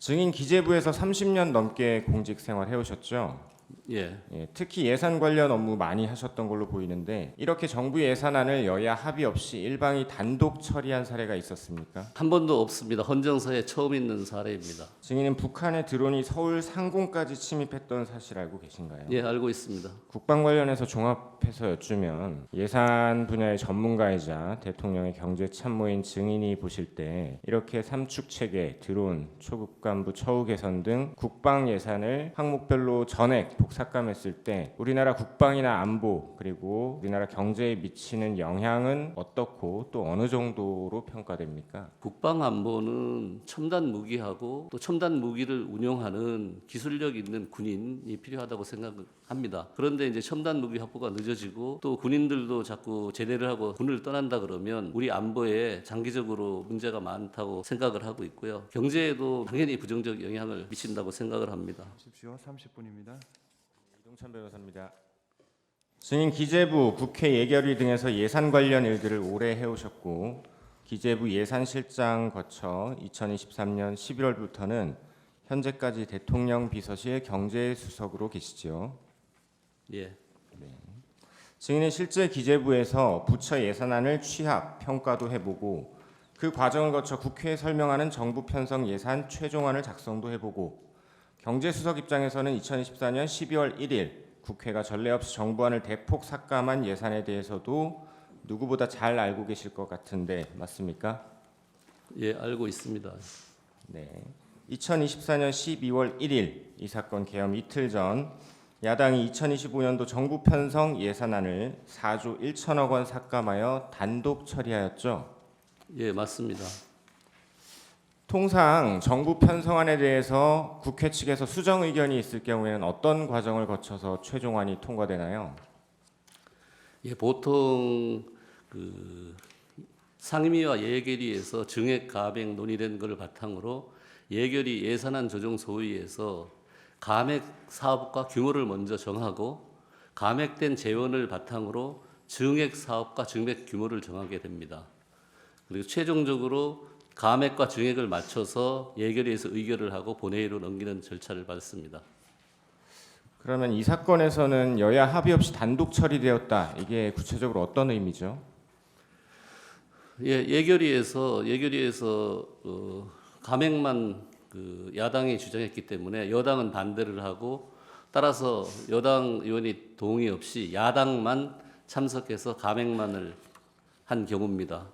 증인 기재부에서 30년 넘게 공직 생활해 오셨죠? 예, 특히 예산 관련 업무 많이 하셨던 걸로 보이는데 이렇게 정부 예산안을 여야 합의 없이 일방이 단독 처리한 사례가 있었습니까? 한 번도 없습니다. 헌정사에 처음 있는 사례입니다. 증인은 북한의 드론이 서울 상공까지 침입했던 사실 알고 계신가요? 예, 알고 있습니다. 국방 관련해서 종합해서 여쭈면 예산 분야의 전문가이자 대통령의 경제 참모인 증인이 보실 때 이렇게 삼축 체계, 드론, 초급 간부 처우 개선 등 국방 예산을 항목별로 전액 삭감했을 때 우리나라 국방이나 안보 그리고 우리나라 경제에 미치는 영향은 어떻고 또 어느 정도로 평가됩니까? 국방 안보는 첨단 무기하고 또 첨단 무기를 운용하는 기술력 있는 군인이 필요하다고 생각합니다. 그런데 이제 첨단 무기 확보가 늦어지고 또 군인들도 자꾸 제대를 하고 군을 떠난다 그러면 우리 안보에 장기적으로 문제가 많다고 생각을 하고 있고요. 경제에도 당연히 부정적 영향을 미친다고 생각을 합니다. 30분입니다. 이동찬 변호사입니다. 증인 기재부, 국회 예결위 등에서 예산 관련 일들을 오래 해오셨고 기재부 예산실장 거쳐 2023년 11월부터는 현재까지 대통령 비서실 경제수석으로 계시죠. 예. 증인은 실제 기재부에서 부처 예산안을 취합, 평가도 해보고 그 과정을 거쳐 국회에 설명하는 정부 편성 예산 최종안을 작성도 해보고 경제수석 입장에서는 2024년 12월 1일 국회가 전례 없이 정부안을 대폭 삭감한 예산에 대해서도 누구보다 잘 알고 계실 것 같은데 맞습니까? 예, 알고 있습니다. 네. 2024년 12월 1일 이 사건 개엄 이틀 전 야당이 2025년도 정부 편성 예산안을 4조 1천억 원 삭감하여 단독 처리하였죠. 예, 맞습니다. 통상 정부 편성안에 대해서 국회 측에서 수정 의견이 있을 경우에는 어떤 과정을 거쳐서 최종안이 통과되나요? 예, 보통 그 상임위와 예결위에서 증액 가백 논의된 것을 바탕으로 예결위 예산안 조정 소위에서 감액 사업과 규모를 먼저 정하고 감액된 재원을 바탕으로 증액 사업과 증액 규모를 정하게 됩니다. 그리고 최종적으로 감액과 증액을 맞춰서 예결위에서 의결을 하고 본회의로 넘기는 절차를 밟습니다. 그러면 이 사건에서는 여야 합의 없이 단독 처리되었다. 이게 구체적으로 어떤 의미죠? 예, 예결위에서 감액만 그 야당이 주장했기 때문에 여당은 반대를 하고 따라서 여당 의원이 동의 없이 야당만 참석해서 감액만을 한 경우입니다.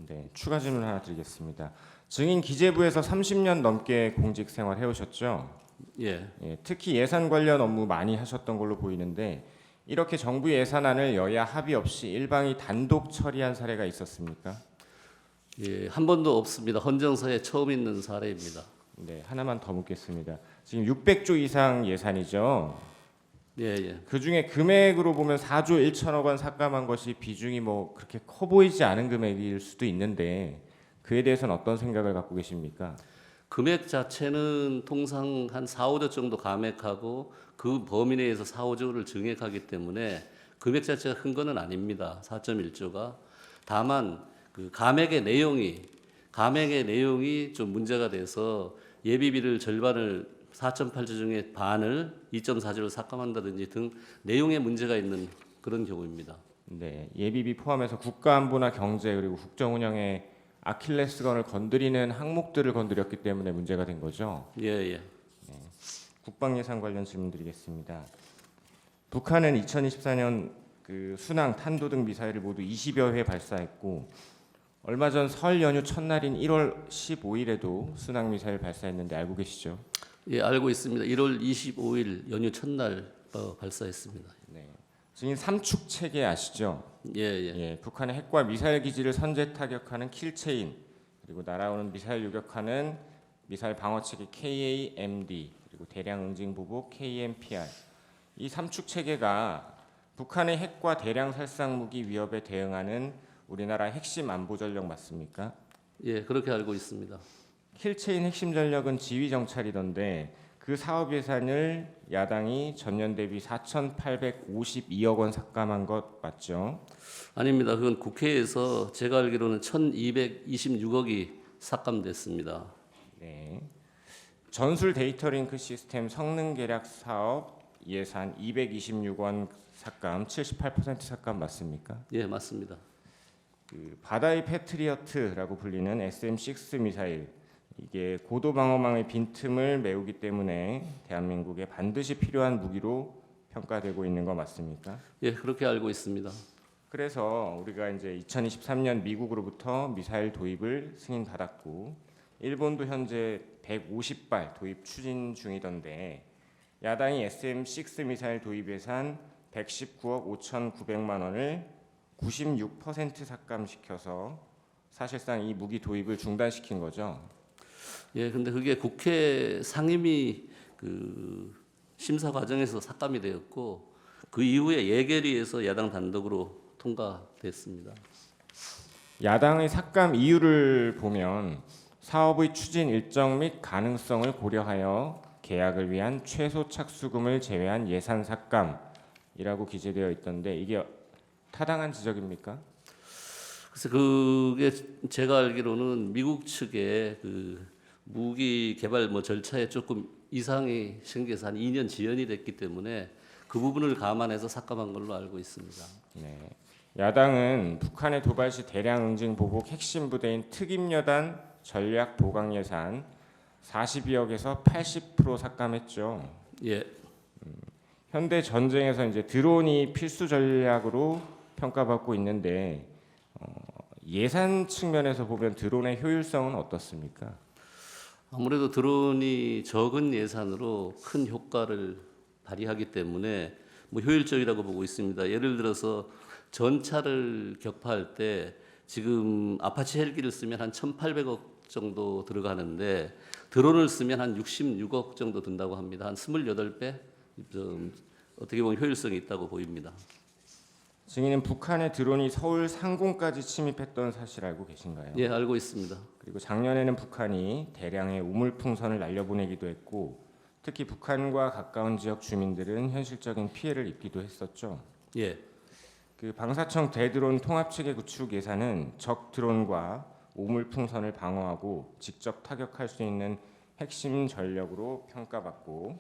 네, 추가 질문 하나 드리겠습니다. 증인 기재부에서 30년 넘게 공직 생활 해오셨죠? 예. 특히 예산 관련 업무 많이 하셨던 걸로 보이는데 이렇게 정부 예산안을 여야 합의 없이 일방이 단독 처리한 사례가 있었습니까? 예, 한 번도 없습니다. 헌정사에 처음 있는 사례입니다. 네, 하나만 더 묻겠습니다. 지금 600조 이상 예산이죠. 예, 예. 그 중에 금액으로 보면 4조 1천억 원 삭감한 것이 비중이 뭐 그렇게 커 보이지 않은 금액일 수도 있는데 그에 대해서는 어떤 생각을 갖고 계십니까? 금액 자체는 통상 한 4, 5조 정도 감액하고 그 범위 내에서 4, 5조를 증액하기 때문에 금액 자체가 큰 거는 아닙니다. 4.1조가. 다만 그 감액의 내용이 좀 문제가 돼서 예비비를 절반을 4.8조 중에 반을 2.4조로 삭감한다든지 등 내용에 문제가 있는 그런 경우입니다. 네, 예비비 포함해서 국가안보나 경제 그리고 국정 운영의 아킬레스건을 건드리는 항목들을 건드렸기 때문에 문제가 된 거죠. 예, 예. 국방 예산 관련 질문 드리겠습니다. 북한은 2024년 그 순항, 탄도 등 미사일을 모두 20여 회 발사했고 얼마 전 설 연휴 첫날인 1월 15일에도 순항 미사일 발사했는데 알고 계시죠? 예, 알고 있습니다. 1월 25일 연휴 첫날 발사했습니다. 네. 증인 삼축 체계 아시죠? 예, 예. 예, 북한의 핵과 미사일 기지를 선제 타격하는 킬체인 그리고 날아오는 미사일 요격하는 미사일 방어 체계 KAMD 그리고 대량 응징 보복 KMPR 이 삼축 체계가 북한의 핵과 대량 살상 무기 위협에 대응하는 우리나라 핵심 안보 전력 맞습니까? 예, 그렇게 알고 있습니다. 킬체인 핵심 전력은 지휘 정찰이던데 그 사업 예산을 야당이 전년 대비 4,852억 원 삭감한 것 맞죠? 아닙니다. 그건 국회에서 제가 알기로는 1,226억이 삭감됐습니다. 네. 전술 데이터 링크 시스템 성능 개략 사업 예산 226원 삭감 78% 삭감 맞습니까? 예, 맞습니다. 그 바다의 패트리어트라고 불리는 SM-6 미사일 이게 고도 방어망의 빈틈을 메우기 때문에 대한민국에 반드시 필요한 무기로 평가되고 있는 거 맞습니까? 예, 그렇게 알고 있습니다. 그래서 우리가 이제 2023년 미국으로부터 미사일 도입을 승인받았고 일본도 현재 150발 도입 추진 중이던데 야당이 SM-6 미사일 도입 예산 119억 5,900만 원을 96% 삭감시켜서 사실상 이 무기 도입을 중단시킨 거죠. 예, 근데 그게 국회 상임위 그 심사 과정에서 삭감이 되었고 그 이후에 예결위에서 야당 단독으로 통과됐습니다. 야당의 삭감 이유를 보면 사업의 추진 일정 및 가능성을 고려하여 계약을 위한 최소 착수금을 제외한 예산 삭감이라고 기재되어 있던데 이게 타당한 지적입니까? 그래서 그게 제가 알기로는 미국 측의 그 무기 개발 절차에 조금 이상이 생겨서 한 2년 지연이 됐기 때문에 그 부분을 감안해서 삭감한 걸로 알고 있습니다. 네. 야당은 북한의 도발 시 대량 응징 보복 핵심 부대인 특임여단 전략 보강 예산 42억에서 80% 삭감했죠. 예, 현대 전쟁에서 이제 드론이 필수 전략으로 평가받고 있는데 예산 측면에서 보면 드론의 효율성은 어떻습니까? 아무래도 드론이 적은 예산으로 큰 효과를 발휘하기 때문에 효율적이라고 보고 있습니다. 예를 들어서 전차를 격파할 때 지금 아파치 헬기를 쓰면 한 1,800억 정도 들어가는데 드론을 쓰면 한 66억 정도 든다고 합니다. 한 28배 좀 어떻게 보면 효율성이 있다고 보입니다. 증인은 북한의 드론이 서울 상공까지 침입했던 사실 알고 계신가요? 예, 알고 있습니다. 그리고 작년에는 북한이 대량의 우물풍선을 날려보내기도 했고 특히 북한과 가까운 지역 주민들은 현실적인 피해를 입기도 했었죠. 예, 그 방사청 대드론 통합체계 구축 예산은 적 드론과 우물풍선을 방어하고 직접 타격할 수 있는 핵심 전력으로 평가받고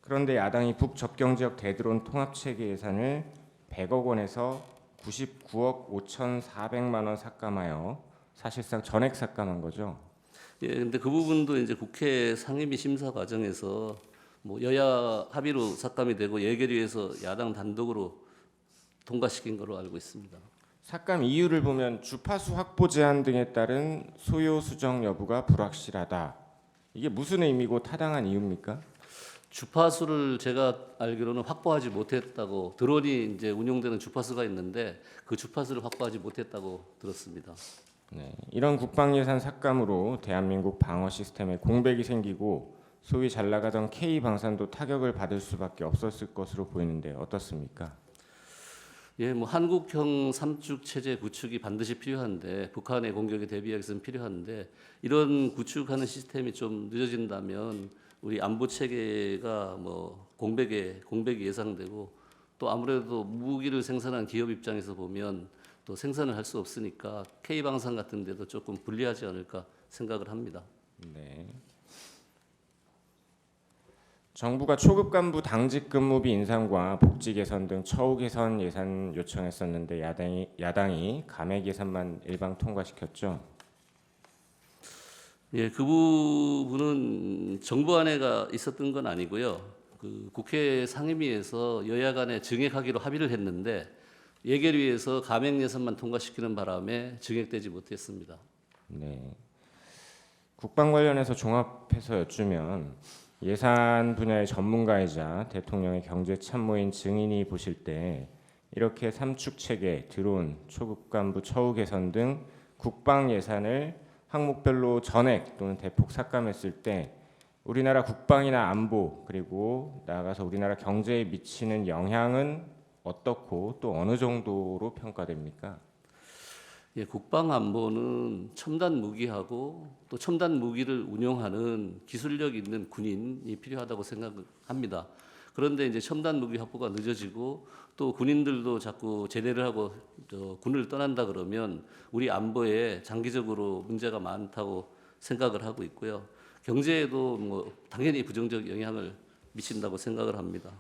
그런데 야당이 북접경 지역 대드론 통합체계 예산을 100억 원에서 99억 5,400만 원 삭감하여 사실상 전액 삭감한 거죠. 예, 근데 그 부분도 이제 국회 상임위 심사 과정에서 여야 합의로 삭감이 되고 예결위에서 야당 단독으로 통과시킨 걸로 알고 있습니다. 삭감 이유를 보면 주파수 확보 제한 등에 따른 소요 수정 여부가 불확실하다. 이게 무슨 의미고 타당한 이유입니까? 주파수를 제가 알기로는 확보하지 못했다고 드론이 이제 운용되는 주파수가 있는데 그 주파수를 확보하지 못했다고 들었습니다. 네, 이런 국방 예산 삭감으로 대한민국 방어 시스템에 공백이 생기고 소위 잘 나가던 K 방산도 타격을 받을 수밖에 없었을 것으로 보이는데 어떻습니까? 예, 한국형 삼축 체제 구축이 반드시 필요한데 북한의 공격에 대비하기 위해서는 필요한데 이런 구축하는 시스템이 좀 늦어진다면 우리 안보 체계가 공백이 예상되고 또 아무래도 무기를 생산한 기업 입장에서 보면 또 생산을 할 수 없으니까 K 방산 같은 데도 조금 불리하지 않을까 생각을 합니다. 네. 정부가 초급 간부 당직 근무비 인상과 복지 개선 등 처우 개선 예산 요청했었는데 야당이 감액 예산만 일방 통과시켰죠. 예, 그 부분은 정부안에가 있었던 건 아니고요. 그 국회 상임위에서 여야 간에 증액하기로 합의를 했는데 예결위에서 감액 예산만 통과시키는 바람에 증액되지 못했습니다. 네. 국방 관련해서 종합해서 여쭈면 예산 분야의 전문가이자 대통령의 경제 참모인 증인이 보실 때 이렇게 삼축 체계, 드론, 초급 간부 처우 개선 등 국방 예산을 항목별로 전액 또는 대폭 삭감했을 때 우리나라 국방이나 안보 그리고 나아가서 우리나라 경제에 미치는 영향은 어떻고 또 어느 정도로 평가됩니까? 예, 국방 안보는 첨단 무기하고 또 첨단 무기를 운용하는 기술력 있는 군인이 필요하다고 생각합니다. 그런데 이제 첨단 무기 확보가 늦어지고 또 군인들도 자꾸 제대를 하고 군을 떠난다 그러면 우리 안보에 장기적으로 문제가 많다고 생각을 하고 있고요. 경제에도 뭐 당연히 부정적 영향을 미친다고 생각을 합니다.